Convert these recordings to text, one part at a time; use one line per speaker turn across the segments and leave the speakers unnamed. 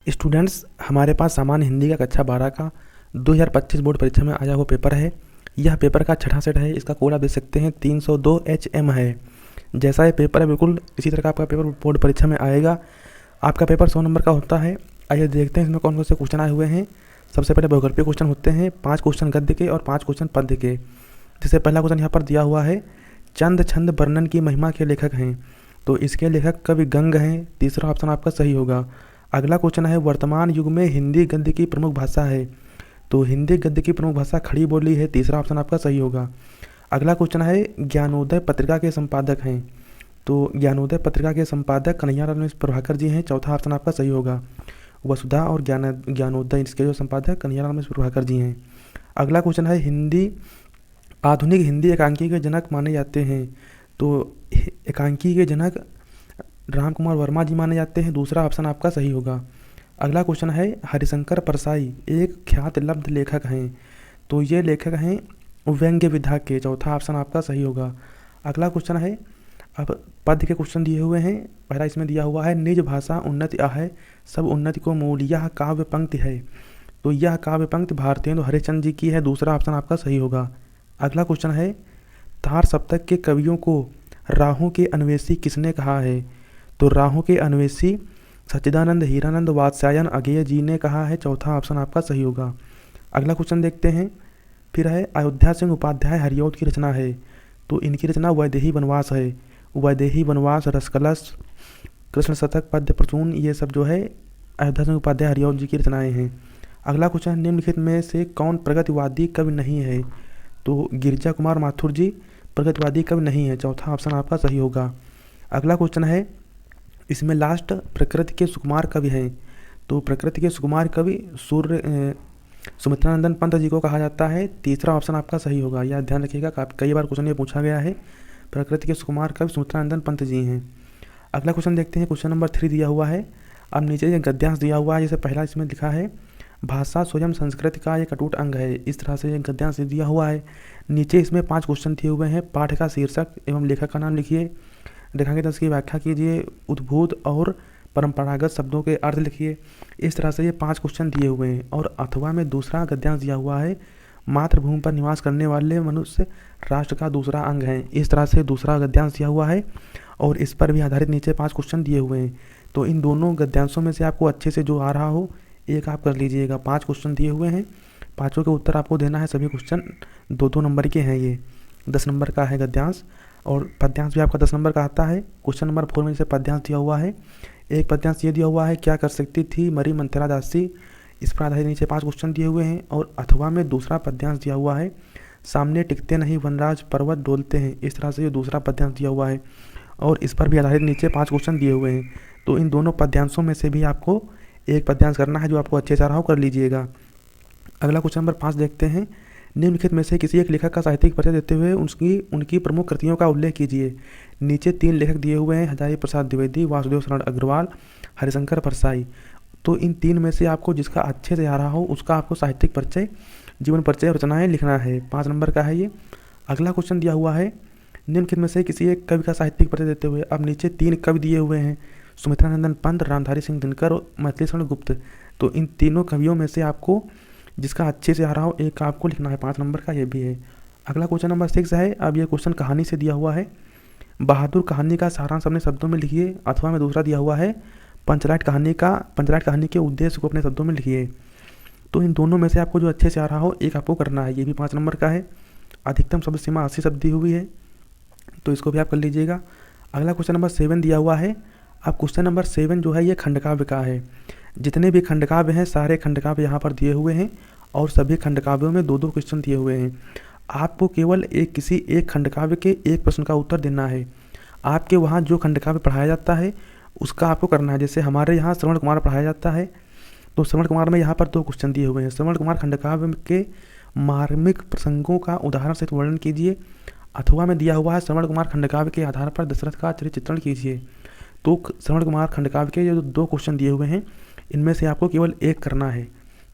Students, हमारे पास सामान्य हिंदी का कक्षा 12 का 2025 बोर्ड परीक्षा में आया हुआ पेपर है। यह पेपर का छठा सेट है। इसका कोड आप देख सकते हैं 302 HM है। जैसा ये पेपर है बिल्कुल इसी तरह का आपका पेपर बोर्ड परीक्षा में आएगा। आपका पेपर 100 नंबर का होता है। आइए देखते हैं इसमें कौन कौन से क्वेश्चन आए हुए हैं। सबसे पहले बहुगल्पीय क्वेश्चन होते हैं, 5 क्वेश्चन गद्य के और 5 क्वेश्चन पद्य के। जैसे पहला क्वेश्चन यहाँ पर दिया हुआ है, चंद छंद वर्णन की महिमा के लेखक हैं, तो इसके लेखक कवि गंग हैं। तीसरा ऑप्शन आपका सही होगा। अगला क्वेश्चन है, वर्तमान युग में हिंदी गद्य की प्रमुख भाषा है, तो हिंदी गद्य की प्रमुख भाषा खड़ी बोली है। तीसरा ऑप्शन आपका सही होगा। अगला क्वेश्चन है, ज्ञानोदय पत्रिका के संपादक हैं, तो ज्ञानोदय पत्रिका के संपादक कन्हैयालाल मिश्र प्रभाकर जी हैं। चौथा ऑप्शन आपका सही होगा। वसुधा और ज्ञानोदय इसके जो संपादक कन्हैयालाल मिश्र प्रभाकर जी हैं। अगला क्वेश्चन है, आधुनिक हिंदी एकांकी के जनक माने जाते हैं, तो एकांकी के जनक राम कुमार वर्मा जी माने जाते हैं। दूसरा ऑप्शन आपका सही होगा। अगला क्वेश्चन है, हरिशंकर परसाई एक ख्यात लब्ध लेखक हैं, तो ये लेखक हैं व्यंग्य विधा के। चौथा ऑप्शन आपका सही होगा। अगला क्वेश्चन है, अब पद्य के क्वेश्चन दिए हुए हैं। पहला इसमें दिया हुआ है, निज भाषा उन्नति आहे सब उन्नति को मूल, यह काव्य पंक्ति है, तो यह काव्य पंक्ति भारतेंदु हरिश्चंद्र जी की है। दूसरा ऑप्शन आपका सही होगा। अगला क्वेश्चन है, तार सप्तक के कवियों को राहों के अन्वेषी किसने कहा है, तो राहों के अन्वेषी सच्चिदानंद हीरानंद वात्स्यायन अगेय जी ने कहा है। चौथा ऑप्शन आपका सही होगा। अगला क्वेश्चन देखते हैं, फिर है, अयोध्या सिंह उपाध्याय हरिऔध की रचना है, तो इनकी रचना वैदेही वनवास है। वैदेही वनवास, रसकलश, कृष्ण शतक, पद्य प्रसून, ये सब जो है अयोध्या सिंह उपाध्याय हरिऔध जी की रचनाएं हैं। अगला क्वेश्चन, निम्नलिखित में से कौन प्रगतिवादी कवि नहीं है, तो गिरिजा कुमार माथुर जी प्रगतिवादी कवि नहीं है। चौथा ऑप्शन आपका सही होगा। अगला क्वेश्चन है, इसमें लास्ट प्रकृति के सुकुमार कवि हैं, तो प्रकृति के सुकुमार कवि सुमित्रानंदन पंत जी को कहा जाता है। तीसरा ऑप्शन आपका सही होगा। यह ध्यान रखिएगा, कई बार क्वेश्चन ये पूछा गया है। प्रकृति के सुकुमार कवि सुमित्रानंदन पंत जी हैं। अगला क्वेश्चन देखते हैं, क्वेश्चन नंबर 3 दिया हुआ है। अब नीचे ये गद्यांश दिया हुआ है। जैसे पहला इसमें लिखा है, भाषा स्वयं संस्कृत का एक अटूट अंग है। इस तरह से ये गद्यांश दिया हुआ है। नीचे इसमें 5 क्वेश्चन दिए हुए हैं। पाठ का शीर्षक एवं लेखक का नाम लिखिए। रेखांकित की व्याख्या कीजिए। उद्भूत और परंपरागत शब्दों के अर्थ लिखिए। इस तरह से ये 5 क्वेश्चन दिए हुए हैं। और अथवा में दूसरा गद्यांश दिया हुआ है, मातृभूमि पर निवास करने वाले मनुष्य राष्ट्र का दूसरा अंग है। इस तरह से दूसरा गद्यांश दिया हुआ है और इस पर भी आधारित नीचे 5 क्वेश्चन दिए हुए हैं। तो इन दोनों गद्यांशों में से आपको अच्छे से जो आ रहा हो एक आप कर लीजिएगा। 5 क्वेश्चन दिए हुए हैं, पाँचों के उत्तर आपको देना है। सभी क्वेश्चन 2-2 नंबर के हैं। ये 10 नंबर का है गद्यांश और पद्यांश भी आपका 10 नंबर का आता है। क्वेश्चन नंबर 4 में जैसे पद्यांश दिया हुआ है, एक पद्यांश ये दिया हुआ है, क्या कर सकती थी मरी मंथरा दासी। इस पर आधारित नीचे 5 क्वेश्चन दिए हुए हैं। और अथवा में दूसरा पद्यांश दिया हुआ है, सामने टिकते नहीं वनराज पर्वत डोलते हैं। इस तरह से ये दूसरा पद्यांश दिया हुआ है और इस पर भी आधारित नीचे 5 क्वेश्चन दिए हुए हैं। तो इन दोनों पद्यांशों में से भी आपको एक पद्यांश करना है, जो आपको अच्छे से आ रहा हो कर लीजिएगा। अगला क्वेश्चन नंबर 5 देखते हैं, निम्नलिखित में से किसी एक लेखक का साहित्यिक परिचय देते हुए उनकी प्रमुख कृतियों का उल्लेख कीजिए। नीचे 3 लेखक दिए हुए हैं, हजारी प्रसाद द्विवेदी, वासुदेव शरण अग्रवाल, हरिशंकर परसाई। तो इन 3 में से आपको जिसका अच्छे से आ रहा हो उसका आपको साहित्यिक परिचय, जीवन परिचय, रचनाएं लिखना है। 5 नंबर का है ये। अगला क्वेश्चन दिया हुआ है, निम्नलिखित में से किसी एक कवि का साहित्यिक परिचय देते हुए। अब नीचे 3 कवि दिए हुए हैं, सुमित्रानंदन पंत, रामधारी सिंह दिनकर और मैथिली शरण गुप्त। तो इन तीनों कवियों में से आपको जिसका अच्छे से आ रहा हो एक आपको लिखना है। 5 नंबर का ये भी है। अगला क्वेश्चन नंबर 6 है। अब ये क्वेश्चन कहानी से दिया हुआ है। बहादुर कहानी का सारांश अपने शब्दों में लिखिए। अथवा में दूसरा दिया हुआ है, पंचलाइट कहानी के उद्देश्य को अपने शब्दों में लिखिए। तो इन दोनों में से आपको जो अच्छे से आ रहा हो एक आपको करना है। ये भी 5 नंबर का है। अधिकतम शब्द सीमा 80 शब्द दी हुई है, तो इसको भी आप कर लीजिएगा। अगला क्वेश्चन नंबर 7 दिया हुआ है। अब क्वेश्चन नंबर 7 जो है ये खंडकाव्य का है। जितने भी खंडकाव्य हैं सारे खंडकाव्य यहाँ पर दिए हुए हैं और सभी खंडकाव्यों में 2-2 क्वेश्चन दिए हुए हैं। आपको केवल किसी एक खंडकाव्य के एक प्रश्न का उत्तर देना है। आपके वहाँ जो खंडकाव्य पढ़ाया जाता है उसका आपको करना है। जैसे हमारे यहाँ श्रवण कुमार पढ़ाया जाता है, तो श्रवण कुमार में यहाँ पर 2 क्वेश्चन दिए हुए हैं। श्रवण कुमार खंडकाव्य के मार्मिक प्रसंगों का उदाहरण से वर्णन कीजिए। अथवा में दिया हुआ है, श्रवण कुमार खंडकाव्य के आधार पर दशरथ का चरित्र चित्रण कीजिए। तो श्रवण कुमार खंडकाव्य के जो 2 क्वेश्चन दिए हुए हैं इनमें से आपको केवल एक करना है।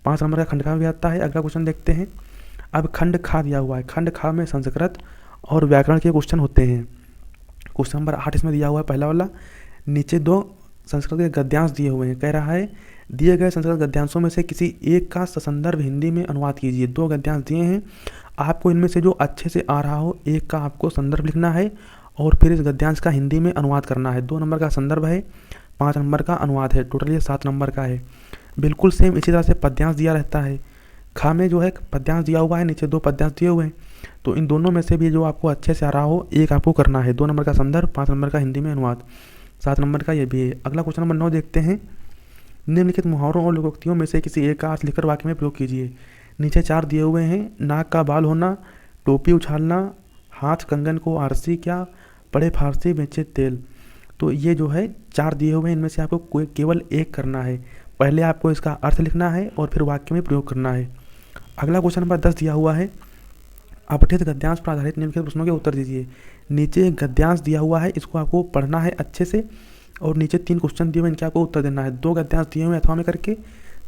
5 नंबर का खंडकाव्य आता है। अगला क्वेश्चन देखते हैं। अब खंड खा दिया हुआ है। खंड खा में संस्कृत और व्याकरण के क्वेश्चन होते हैं। क्वेश्चन नंबर 8 इसमें दिया हुआ है, पहला वाला। नीचे 2 संस्कृत के गद्यांश दिए हुए हैं। कह रहा है, दिए गए संस्कृत गद्यांशों में से किसी एक का ससंदर्भ हिंदी में अनुवाद कीजिए। 2 गद्यांश दिए हैं, आपको इनमें से जो अच्छे से आ रहा हो एक का आपको संदर्भ लिखना है और फिर इस गद्यांश का हिंदी में अनुवाद करना है। 2 नंबर का संदर्भ है, 5 नंबर का अनुवाद है, टोटल ये 7 नंबर का है। बिल्कुल सेम इसी तरह से पद्यांश दिया रहता है। खा में जो है पद्यांश दिया हुआ है, नीचे 2 पद्यांश दिए हुए हैं, तो इन दोनों में से भी जो आपको अच्छे से आ रहा हो एक आपको करना है। 2 नंबर का संदर्भ, 5 नंबर का हिंदी में अनुवाद, 7 नंबर का ये भी है। अगला क्वेश्चन नंबर 9 देखते हैं। निम्नलिखित मुहावरों और लोकोक्तियों में से किसी एक का अर्थ लिखकर वाक्य में प्रयोग कीजिए। नीचे 4 दिए हुए हैं, नाक का बाल होना, टोपी उछालना, हाथ कंगन को आरसी क्या, पड़े फारसी बेचे तेल। तो ये जो है 4 दिए हुए हैं, इनमें से आपको कोई केवल एक करना है। पहले आपको इसका अर्थ लिखना है और फिर वाक्य में प्रयोग करना है। अगला क्वेश्चन नंबर 10 दिया हुआ है। अपठित गद्यांश पर आधारित निम्नलिखित प्रश्नों के उत्तर दीजिए। नीचे एक गद्यांश दिया हुआ है, इसको आपको पढ़ना है अच्छे से और नीचे 3 क्वेश्चन दिए हुए, इनके आपको उत्तर देना है। 2 गद्यांश दिए हुए हैं अथवा में करके,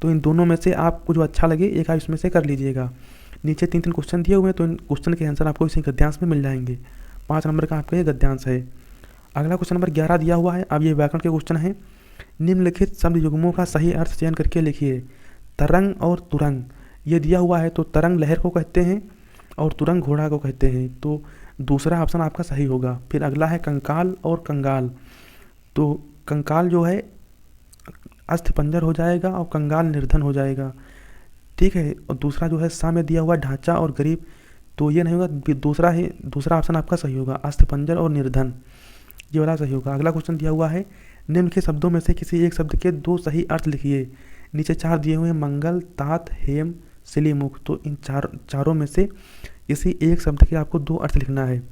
तो इन दोनों में से आपको जो अच्छा लगे एक आप इसमें से कर लीजिएगा। नीचे 3 क्वेश्चन दिए हुए हैं, तो इन क्वेश्चन के आंसर आपको इसी गद्यांश में मिल जाएंगे। 5 नंबर का आपका ये गद्यांश है। अगला क्वेश्चन नंबर 11 दिया हुआ है। अब ये व्याकरण के क्वेश्चन है। निम्नलिखित शब्द युग्मों का सही अर्थ चयन करके लिखिए। तरंग और तुरंग ये दिया हुआ है, तो तरंग लहर को कहते हैं और तुरंग घोड़ा को कहते हैं, तो दूसरा ऑप्शन आपका सही होगा। फिर अगला है कंकाल और कंगाल, तो कंकाल जो है अस्थिपंजर हो जाएगा और कंगाल निर्धन हो जाएगा, ठीक है। और दूसरा जो है सा में दिया हुआ ढांचा और गरीब, तो ये नहीं होगा, दूसरा ऑप्शन आपका सही होगा, अस्थिपंजर और निर्धन, ये वाला सही होगा। अगला क्वेश्चन दिया हुआ है। निम्न के शब्दों में से किसी एक शब्द के 2 सही अर्थ लिखिए। नीचे 4 दिए हुए हैं, मंगल, तात, हेम, सिलीमुख, तो इन चारों में से किसी एक शब्द के आपको 2 अर्थ लिखना है।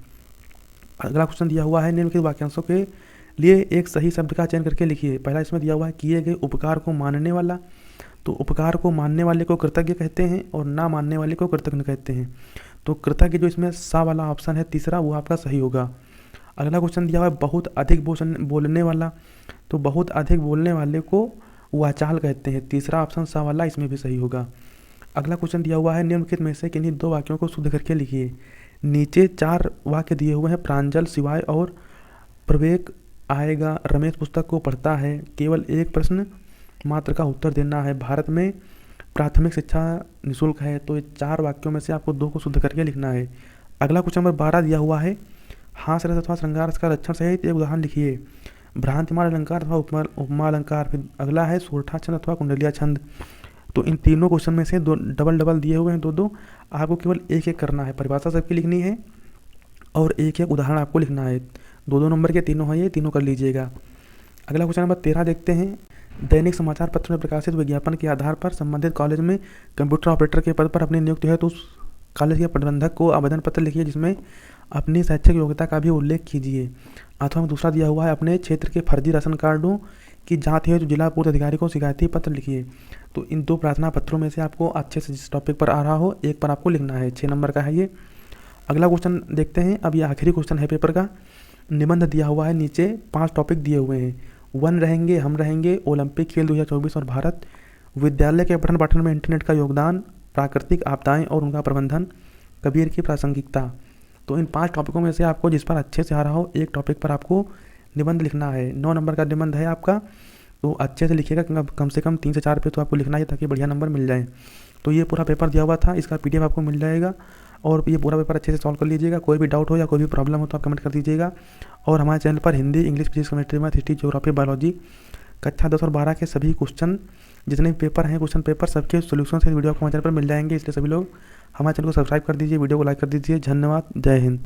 अगला क्वेश्चन दिया हुआ है। निम्नलिखित वाक्यांशों के लिए एक सही शब्द का चयन करके लिखिए। पहला इसमें दिया हुआ है, किए गए उपकार को मानने वाला, तो उपकार को मानने वाले को कृतज्ञ कहते हैं और ना मानने वाले को कृतज्ञ कहते हैं, तो कृतज्ञ जो इसमें सा वाला ऑप्शन है तीसरा, वो आपका सही होगा। अगला क्वेश्चन दिया हुआ है, बहुत अधिक बोलने वाला, तो बहुत अधिक बोलने वाले को वाचाल कहते हैं, तीसरा ऑप्शन सा वाला इसमें भी सही होगा। अगला क्वेश्चन दिया हुआ है। निम्नलिखित में से किन्हीं 2 वाक्यों को शुद्ध करके लिखिए। नीचे 4 वाक्य दिए हुए हैं, प्रांजल, शिवाय और प्रवेक आएगा, रमेश पुस्तक को पढ़ता है, केवल एक प्रश्न मात्र का उत्तर देना है, भारत में प्राथमिक शिक्षा निःशुल्क है, तो ये 4 वाक्यों में से आपको 2 को शुद्ध करके लिखना है। अगला क्वेश्चन नंबर 12 दिया हुआ है। हास रस अथवा श्रृंगार रस का लक्षण सहित एक उदाहरण लिखिए। भ्रांतिमान अलंकार अथवा उपमा अलंकार। फिर अगला है सोरठा छंद अथवा कुंडलिया छंद। तो इन तीनों क्वेश्चन में से 2 डबल दिए हुए हैं, 2-2, आपको केवल एक करना है। परिभाषा सबकी लिखनी है और एक उदाहरण आपको लिखना है। 2-2 नंबर के तीनों हैं, ये तीनों कर लीजिएगा। अगला क्वेश्चन नंबर 13 देखते हैं। दैनिक समाचार पत्र में प्रकाशित विज्ञापन के आधार पर संबंधित कॉलेज में कंप्यूटर ऑपरेटर के पद पर अपनी नियुक्ति है, तो उस कॉलेज के प्रबंधक को आवेदन पत्र लिखिए जिसमें अपनी शैक्षिक योग्यता का भी उल्लेख कीजिए। अथवा दूसरा दिया हुआ है, अपने क्षेत्र के फर्जी राशन कार्डों की जांच है, जो जिला पूर्व अधिकारी को शिकायती पत्र लिखिए। तो इन 2 प्रार्थना पत्रों में से आपको अच्छे से जिस टॉपिक पर आ रहा हो एक पर आपको लिखना है। 6 नंबर का है ये। अगला क्वेश्चन देखते हैं। अब ये आखिरी क्वेश्चन है पेपर का। निबंध दिया हुआ है, नीचे 5 टॉपिक दिए हुए हैं। वन रहेंगे, हम रहेंगे, ओलंपिक खेल 2024 और भारत, विद्यालय के पठन पाठन में इंटरनेट का योगदान, प्राकृतिक आपदाएं और उनका प्रबंधन, कबीर की प्रासंगिकता। तो इन 5 टॉपिकों में से आपको जिस पर अच्छे से आ रहा हो एक टॉपिक पर आपको निबंध लिखना है। 9 नंबर का निबंध है आपका, तो अच्छे से लिखिएगा, कम से कम 3 से 4 पे तो आपको लिखना है ताकि बढ़िया नंबर मिल जाए। तो ये पूरा पेपर दिया हुआ था, इसका PDF आपको मिल जाएगा और ये पूरा पेपर अच्छे से सॉल्व कर लीजिएगा। कोई भी डाउट हो या कोई भी प्रॉब्लम हो तो आप कमेंट कर दीजिएगा। और हमारे चैनल पर Hindi, English, physics, chemistry, math, history, geography, biology कक्षा 10 और 12 के सभी क्वेश्चन जितने पेपर हैं, क्वेश्चन पेपर सबके सोल्यूशन से वीडियो आपको हमारे चैनल पर मिल जाएंगे। इसलिए सभी लोग हमारे चैनल को सब्सक्राइब कर दीजिए, वीडियो को लाइक कर दीजिए। धन्यवाद, जय हिंद।